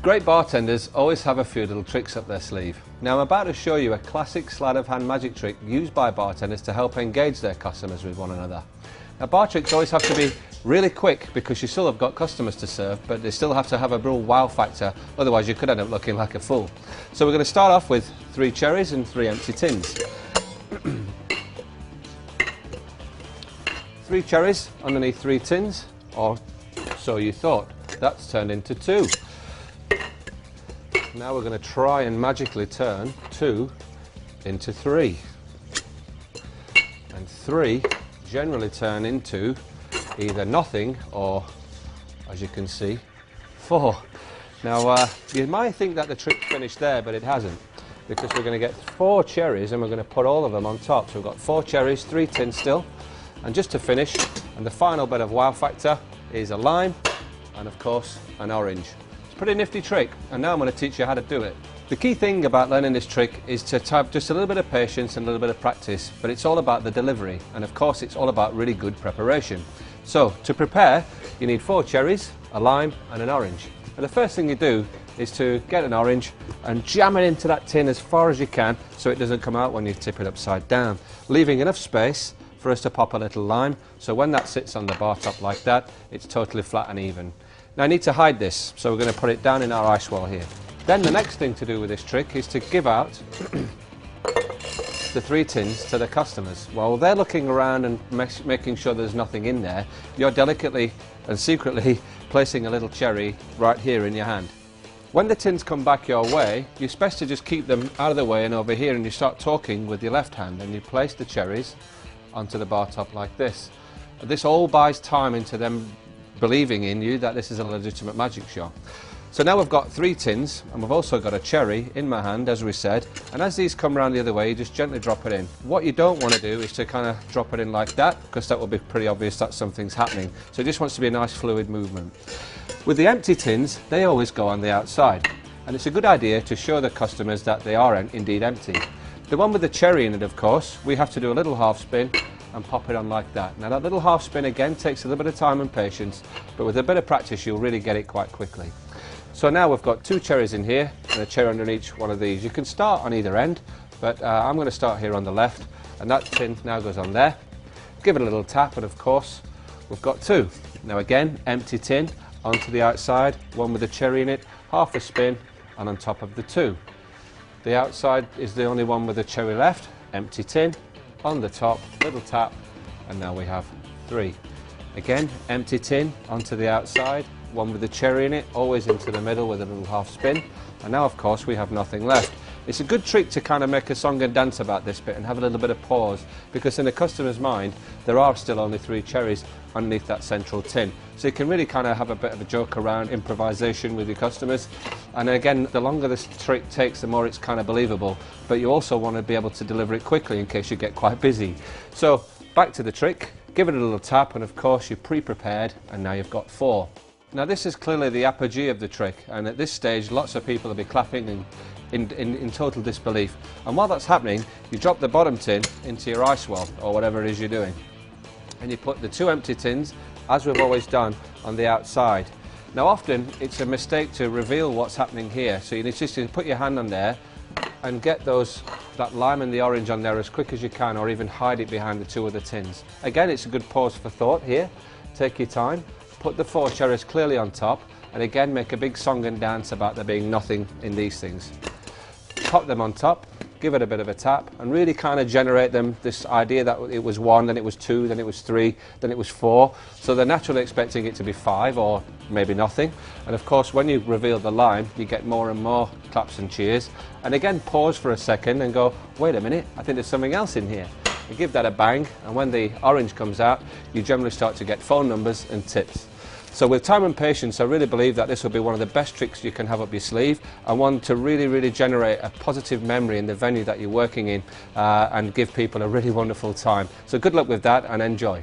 Great bartenders always have a few little tricks up their sleeve. Now I'm about to show you a classic sleight of hand magic trick used by bartenders to help engage their customers with one another. Now bar tricks always have to be really quick because you still have got customers to serve, but they still have to have a real wow factor, otherwise you could end up looking like a fool. So we're going to start off with 3 cherries and 3 empty tins. 3 cherries underneath 3 tins, or so you thought. That's turned into 2. Now we're going to try and magically turn 2 into 3. And 3 generally turn into either nothing or, as you can see, 4. Now you might think that the trick finished there, but it hasn't, because we're going to get 4 cherries and we're going to put all of them on top. So we've got 4 cherries, 3 tins still, and just to finish, and the final bit of wow factor is a lime and of course an orange. Pretty nifty trick, and now I'm going to teach you how to do it. The key thing about learning this trick is to have just a little bit of patience and a little bit of practice, but it's all about the delivery, and of course it's all about really good preparation. So to prepare, you need 4 cherries, a lime and an orange. And the first thing you do is to get an orange and jam it into that tin as far as you can so it doesn't come out when you tip it upside down, leaving enough space for us to pop a little lime, so when that sits on the bar top like that, it's totally flat and even. Now I need to hide this, so we're going to put it down in our ice wall here. Then the next thing to do with this trick is to give out the 3 tins to the customers. While they're looking around and making sure there's nothing in there, you're delicately and secretly placing a little cherry right here in your hand. When the tins come back your way, it's best to just keep them out of the way and over here, and you start talking with your left hand and you place the cherries onto the bar top like this. This all buys time into them believing in you that this is a legitimate magic show. So now we've got 3 tins and we've also got a cherry in my hand, as we said, and as these come around the other way you just gently drop it in. What you don't want to do is to kind of drop it in like that, because that will be pretty obvious that something's happening. So it just wants to be a nice fluid movement. With the empty tins, they always go on the outside, and it's a good idea to show the customers that they are indeed empty. The one with the cherry in it, of course, we have to do a little half spin and pop it on like that. Now that little half spin again takes a little bit of time and patience, but with a bit of practice you'll really get it quite quickly. So now we've got 2 cherries in here and a cherry under each one of these. You can start on either end, but I'm going to start here on the left, and that tin now goes on there. Give it a little tap and of course we've got 2. Now again, empty tin onto the outside, one with a cherry in it, half a spin and on top of the 2. The outside is the only one with a cherry left, empty tin, on the top, little tap, and now we have 3. Again, empty tin onto the outside, one with the cherry in it, always into the middle with a little half spin, and now of course we have nothing left. It's a good trick to kind of make a song and dance about this bit and have a little bit of pause, because in the customer's mind there are still only 3 cherries underneath that central tin. So you can really kind of have a bit of a joke around improvisation with your customers, and again, the longer this trick takes the more it's kind of believable, but you also want to be able to deliver it quickly in case you get quite busy. So back to the trick, give it a little tap, and of course you're pre-prepared, and now you've got 4. Now this is clearly the apogee of the trick, and at this stage lots of people will be clapping and in total disbelief, and while that's happening you drop the bottom tin into your ice well or whatever it is you're doing, and you put the 2 empty tins, as we've always done, on the outside. Now often it's a mistake to reveal what's happening here, so you need just to put your hand on there and get that lime and the orange on there as quick as you can, or even hide it behind the 2 other tins. Again, it's a good pause for thought here. Take your time, put the 4 cherries clearly on top, and again make a big song and dance about there being nothing in these things. Pop them on top, give it a bit of a tap, and really kind of generate them this idea that it was 1, then it was 2, then it was 3, then it was 4. So they're naturally expecting it to be 5 or maybe nothing. And of course when you reveal the lime you get more and more claps and cheers. And again, pause for a second and go, wait a minute, I think there's something else in here. You give that a bang, and when the orange comes out you generally start to get phone numbers and tips. So with time and patience, I really believe that this will be one of the best tricks you can have up your sleeve, and one to really generate a positive memory in the venue that you're working in, and give people a really wonderful time. So good luck with that and enjoy.